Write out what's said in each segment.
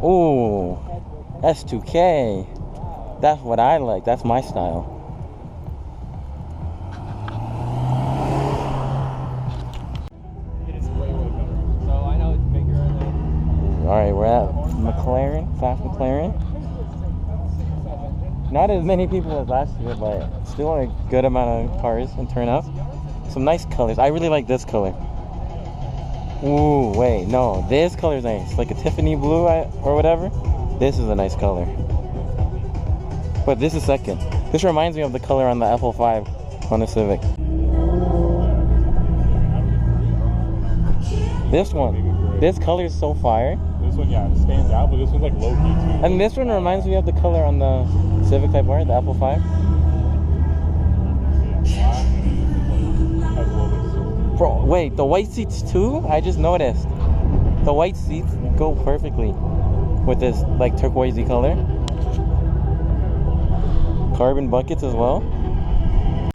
Ooh, S2K. That's what I like. That's my style. It is way better. So I know it's bigger than. Alright, we're at McLaren, Pfaff McLaren. Not as many people as last year, but still a good amount of cars and turnout. Some nice colors. I really like this color. Ooh, wait, no, this color's nice. Like a Tiffany blue or whatever. This is a nice color. But this is second. This reminds me of the color on the F05 on the Civic. This one. This color is so fire. This one, yeah, stands out, but this one's like low key too. And this one reminds me of the color on the Civic Type R, the F05. Bro, wait, the white seats too? I just noticed. The white seats go perfectly with this like turquoisey color. Carbon buckets as well.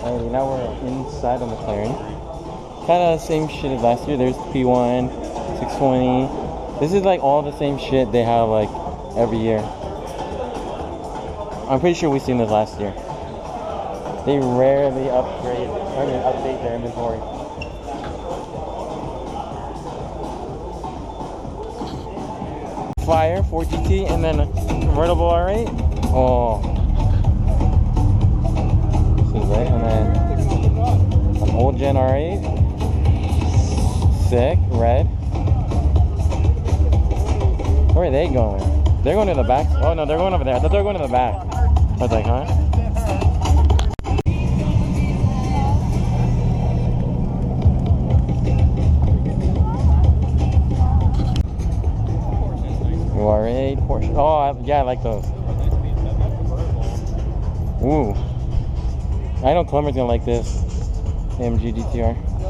Alrighty, now we're inside of McLaren. Kind of the same shit as last year. There's P1, 620. This is like all the same shit they have like every year. I'm pretty sure we've seen this last year. They rarely update their inventory. Fire 4GT and then a convertible R8. Oh, this is it. And then an old gen R8. Sick, red. Where are they going? They're going to the back. Oh no, they're going over there. I thought they were going to the back. I was like, huh? R8, Porsche. Oh, yeah, I like those. Ooh. I know Clemmer's gonna like this. AMG GTR. So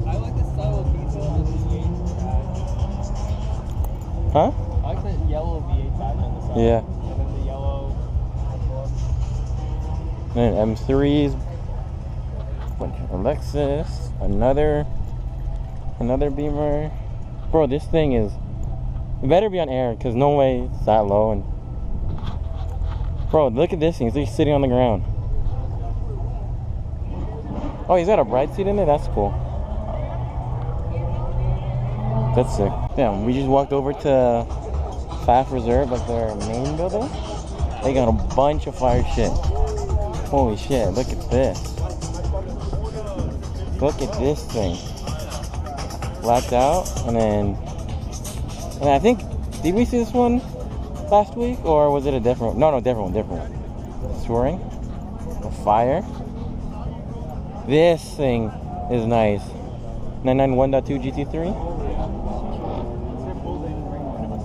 I like the style of diesel on the V8 badge. Huh? I like the yellow V8 badge on the side. Yeah. And then the yellow. And M3s. A Lexus. Another Beamer. Bro, this thing is. It better be on air, because no way it's that low. And bro, look at this thing. It's like sitting on the ground. Oh, he's got a bride seat in there? That's cool. That's sick. Damn, we just walked over to Pfaff Reserve, like their main building. They got a bunch of fire shit. Holy shit, look at this. Look at this thing. Blacked out, and I think, did we see this one last week, or was it a different one? No, different one. Soaring. The fire. This thing is nice. 991.2 GT3.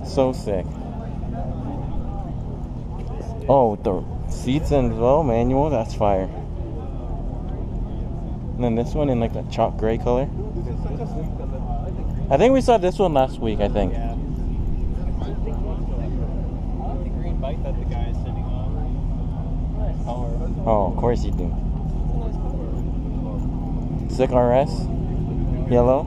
So sick. Oh, with the seats and as well, manual, that's fire. And then this one in like the chalk gray color. I think we saw this one last week, I think. Bike that the guy is sitting on. Nice color. Oh, of course you do. Sick RS. Yellow.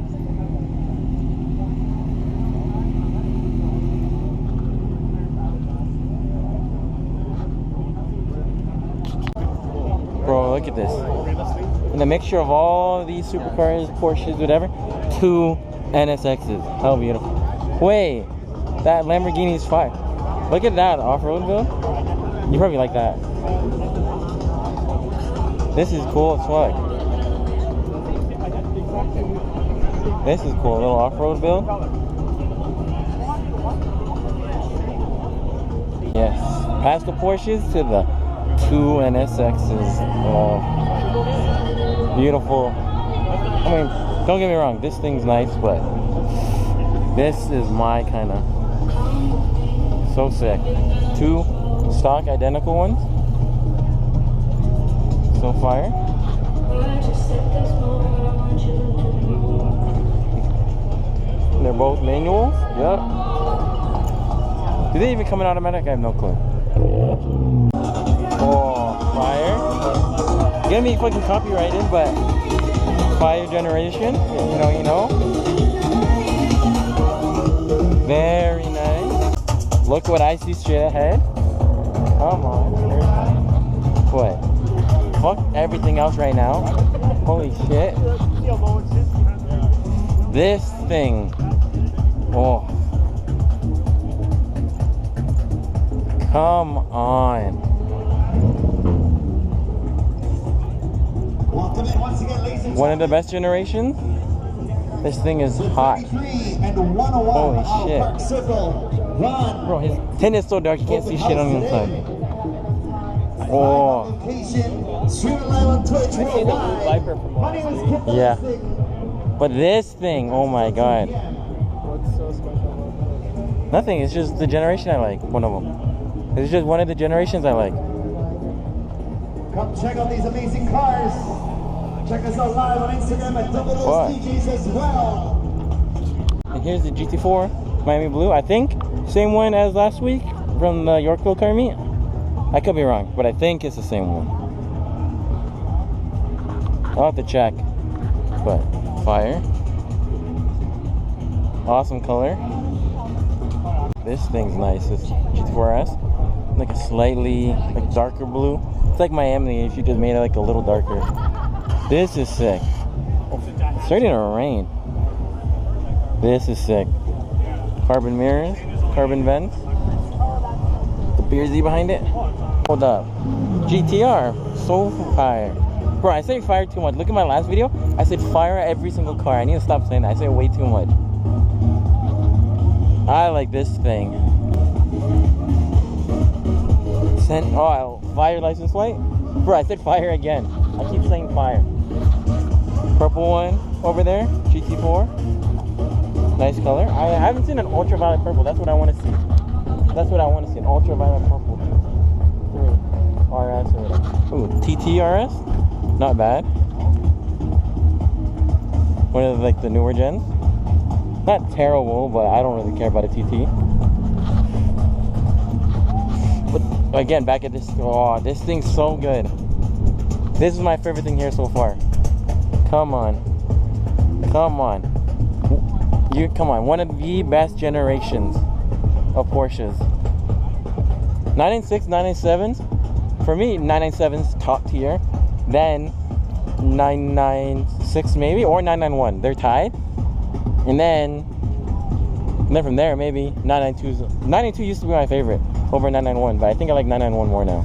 Bro, look at this. And a mixture of all these supercars, Porsches, whatever. 2 NSXs. How beautiful. Wait, that Lamborghini is fire. Look at that off-road build. You probably like that. This is cool as fuck. This is cool, a little off-road build. Yes, past the Porsches to the 2 NSXs. Oh, beautiful. I mean, don't get me wrong, this thing's nice, but this is my kind of. So sick. 2 stock identical ones. So fire. They're both manuals. Yep. Do they even come in automatic? I have no clue. Oh, fire. Gonna be fucking copyrighted, but fire generation. You know. Very nice. Look what I see straight ahead. Come on. What? Fuck everything else right now. Holy shit. This thing. Oh. Come on. One of the best generations? This thing is hot. Holy shit. Bro, his tint is so dark you can't see shit on the inside. Oh. Yeah. But this thing, oh my god. What's so special about that? Nothing, it's just the generation I like. One of them. It's just one of the generations I like. Come check out these amazing cars. Check us out live on Instagram at Double O's DJs as well. And here's the GT4 Miami Blue. I think same one as last week from the Yorkville car meet. I could be wrong, but I think it's the same one. I'll have to check. But fire. Awesome color. This thing's nice. This GT4S. Like a slightly like darker blue. It's like Miami if you just made it like a little darker. This is sick. It's starting to rain. This is sick. Carbon mirrors, carbon vents. The Beersy behind it. Hold up. GTR. So fire. Bro, I say fire too much. Look at my last video. I said fire at every single car. I need to stop saying that. I say it way too much. I like this thing. Oh, fire license plate? Bro, I said fire again. I keep saying fire. Purple one over there. GT4. Nice color. I haven't seen an ultraviolet purple. That's what I want to see. That's what I want to see. An ultraviolet purple. RS or whatever. Ooh, TT RS? Not bad. One of like the newer gens. Not terrible, but I don't really care about a TT. But again, back at this. Oh, this thing's so good. This is my favorite thing here so far. Come on. Come on. Come on. One of the best generations of Porsches. 996, 997s. For me, 997's top tier. Then 996 maybe, or 991. They're tied. And then from there, maybe 992's. 992 used to be my favorite over 991, but I think I like 991 more now.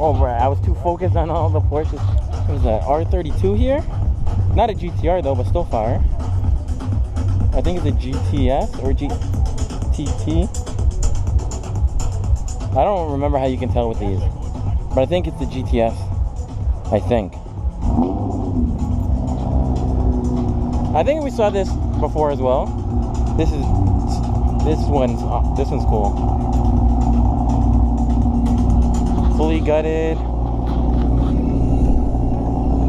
Oh, bro, I was too focused on all the Porsches. What is that? R32 here? Not a GTR though, but still fire. I think it's a GTS or GTT. I don't remember how you can tell with these, but I think it's the GTS. I think we saw this before as well. This one's cool. Fully gutted.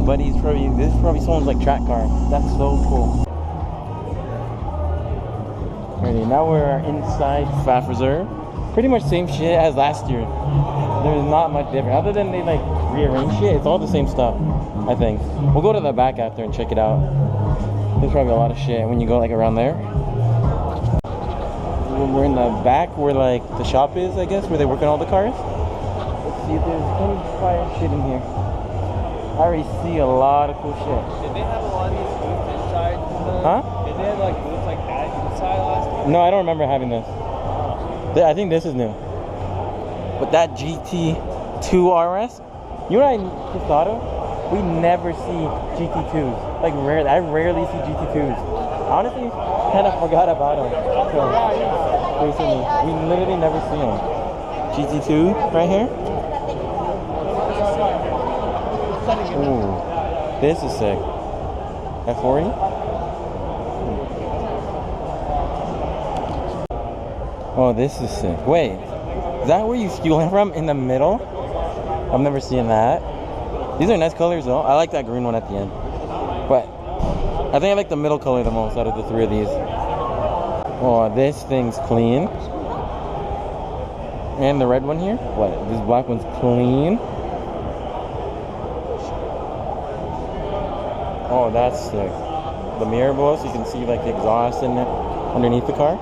But this is probably someone's like track car. That's so cool. Alrighty, now we're inside Pfaff Reserve. Pretty much same shit as last year. There's not much different. Other than they like rearrange shit, it's all the same stuff, I think. We'll go to the back after and check it out. There's probably a lot of shit when you go like around there. We're in the back where like the shop is, I guess, where they work on all the cars. Let's see if there's any fire shit in here. I already see a lot of cool shit. Did they have a lot of these booths inside? Huh? Did they have like booths like that inside last year? No, I don't remember having this. I think this is new. But that GT2 RS, you know what I just thought of? We never see GT2s. Like rarely, I rarely see GT2s. Honestly, kind of forgot about them. So, recently, we literally never see them. GT2 right here. Ooh, this is sick. F40. Oh, this is sick. Wait, is that where you fuel from in the middle? I've never seen that. These are nice colors though. I like that green one at the end. But I think I like the middle color the most out of the three of these. Oh, this thing's clean. And the red one here. What? This black one's clean. Oh, that's sick. The mirror blow so you can see like the exhaust in it underneath the car.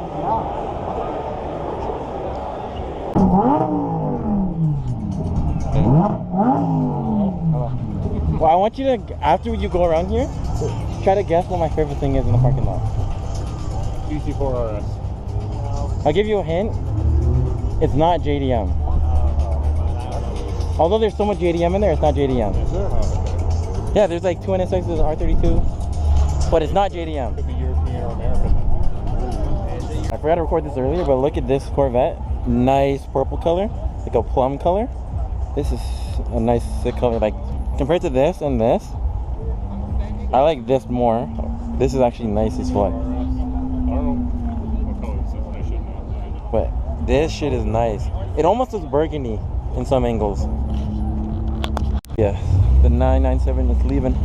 Well, I want you to, after you go around here, try to guess what my favorite thing is in the parking lot. GT4 RS. I'll give you a hint. It's not JDM. Although there's so much JDM in there, it's not JDM. Is there? Oh, okay. Yeah, there's like two NSXs, R32, but it's not JDM. Could be European or American. I forgot to record this earlier, but look at this Corvette. Nice purple color, like a plum color. This is a nice sick color. Like compared to this and this, I like this more. This is actually nice as fuck. I don't know what color this is. I should know. But this shit is nice. It almost looks burgundy in some angles. Yeah, the 997 is leaving.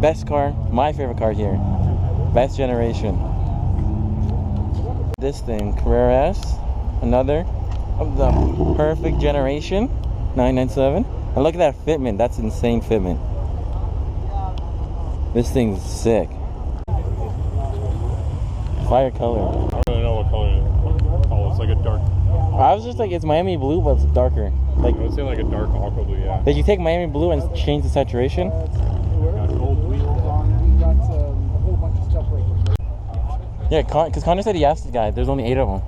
Best car, my favorite car here. Best generation. This thing, Carrera S, another of the perfect generation, 997. And look at that fitment, that's insane fitment. This thing's sick. Fire color. I don't really know what color it is. Oh, it's like a dark. I was just like, it's Miami blue, but it's darker. Like, I would say like a dark aqua blue, yeah. did you take Miami blue and change the saturation? Got gold wheels on. We got a whole bunch of stuff like Yeah, because Connor said he asked the guy. There's only 8 of them.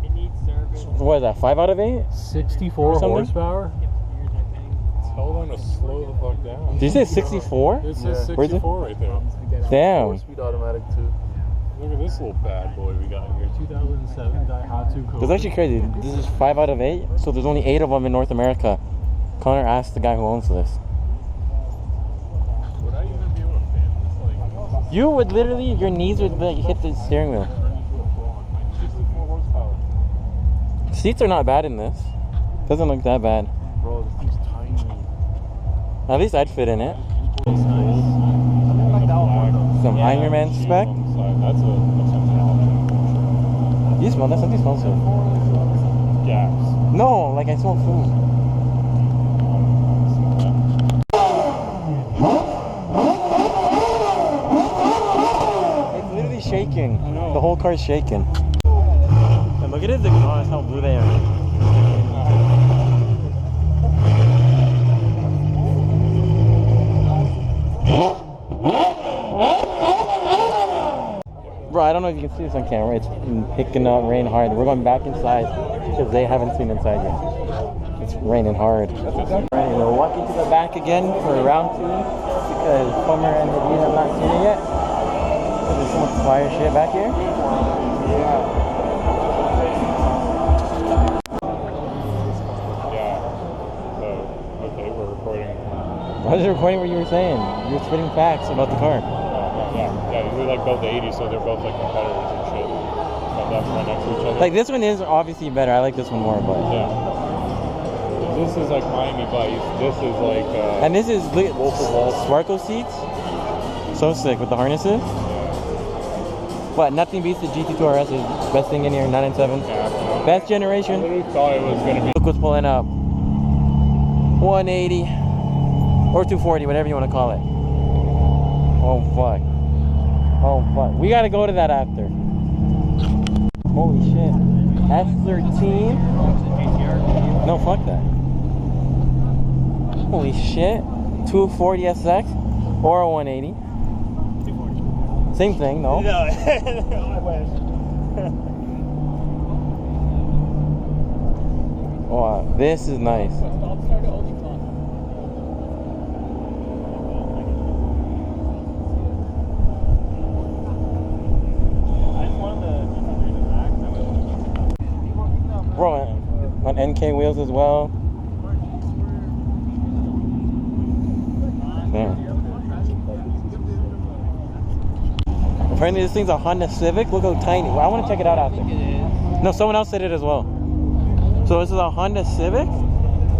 it needs service. What is that? 5 out of 8? 64 Something? horsepower. Tell them to slow the fuck down. Did you say 64? It says Where's it? 64 right there. Damn. Speed automatic too. Look at this little bad boy we got here. 2007 Daihatsu Cobra. That's actually crazy. This is 5 out of 8, so there's only 8 of them in North America. Connor asked the guy who owns this. Would I even be able to fan this? Like, You would literally, your knees would like hit the steering wheel. 64 horsepower. Seats are not bad in this. Doesn't look that bad. Bro, this thing's tiny. At least I'd fit in it. It's nice. Some Iron Man spec. On the side. That's an option. You smell that? Something smells good. Gas. No, like I smell food. It's literally shaking. I know. The whole car's shaking. And look at his exhaust, how blue they are. Bro, I don't know if you can see this on camera. It's picking up rain hard. We're going back inside because they haven't seen inside yet. It's raining hard. Alright, we're walking to the back again for round 2 because Homer and Nadeem have not seen it yet. There's so much fire shit back here. Yeah. So, okay, we're recording. I was recording what you were saying. You were spitting facts about the car. Yeah, we like built the 80s, so they're both like competitors and shit. So that's right next to each other. Like this one is obviously better. I like this one more, but yeah. This is like Miami Vice. This is like. and this is look at Wolf of Wall Street. Sparkle seats. So sick with the harnesses. But nothing beats the GT2 RS. Is best thing in here. 997. Yeah, Best I generation. literally thought it was gonna be. Look what's pulling up. 180 or 240, whatever you want to call it. Oh fuck. Oh fuck. We gotta go to that after. Holy shit. S13. No, fuck that. Holy shit. 240 SX or a 180. 240. Same thing, no? No, I wish. Oh, this is nice. Bro, on NK wheels as well. Damn. Apparently this thing's a Honda Civic. Look how tiny. Well, I want to check it out after. No, someone else said it as well. So this is a Honda Civic,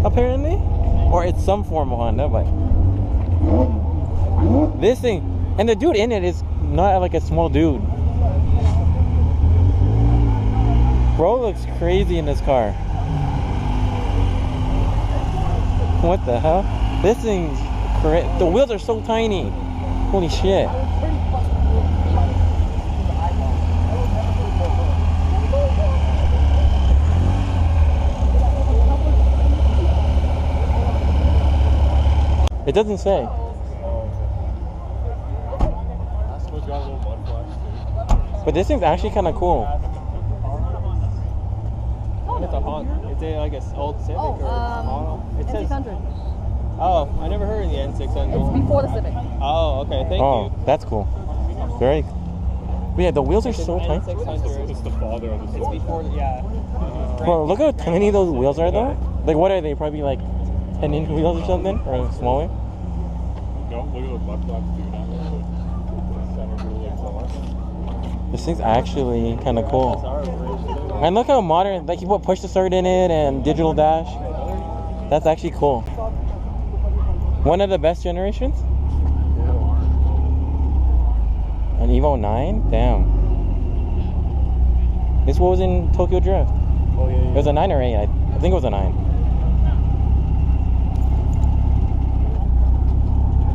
apparently? Or it's some form of Honda, but... This thing... And the dude in it is not like a small dude. Bro looks crazy in this car. What the hell? This thing's crazy. The wheels are so tiny. Holy shit. It doesn't say. It's got a little mud flash too. But this thing's actually kind of cool. It's a Honda. It's a, I guess, old Civic or model. It says. N600. Oh, I never heard of the N600. It's before the Civic. Oh, okay. Thank Oh, you. that's cool. Very. But yeah, the wheels are so tight. N600. It's the father of the It's Civic. before, yeah. Bro, look how tiny those wheels are though. Like, what are they? Probably like 10-inch wheels or something, or smaller. No, look at the mud flaps too now. The center wheel like so much. This thing's actually kind of cool. And look how modern. Like, you put push to start in it and digital dash. That's actually cool. One of the best generations. An Evo 9? Damn. This was in Tokyo Drift. Oh, yeah, It was a 9 or 8. I think it was a 9.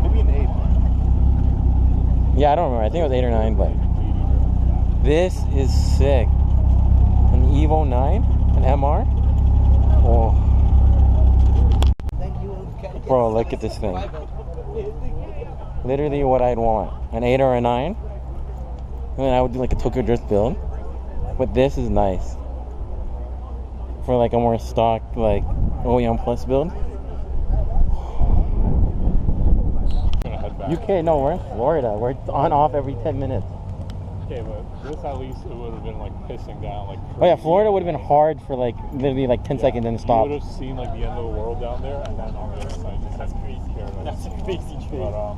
Maybe an 8. Yeah, I don't remember. I think it was 8 or 9, but this is sick. An Evo 9? An MR? Oh. Bro, look at this thing. Literally what I'd want. An 8 or a 9. And then I would do like a Tokyo Drift build. But this is nice. For like a more stock, like OEM Plus build. Gonna head back. UK, no, we're in Florida. We're on off every 10 minutes. Okay, but this at least it would have been like pissing down like. Oh yeah, crazy. Florida would have been hard for like literally like 10 seconds and stop. You would have seen like the end of the world down there, and then on the other side, just that's crazy. That's a crazy tree. But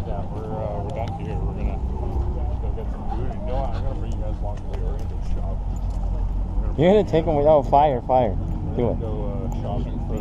yeah, we're done here. We're gonna go get some food. And you know what? I'm gonna bring you guys along to the Oriental shop. You're gonna take them with, oh, fire. Do it. Go shopping for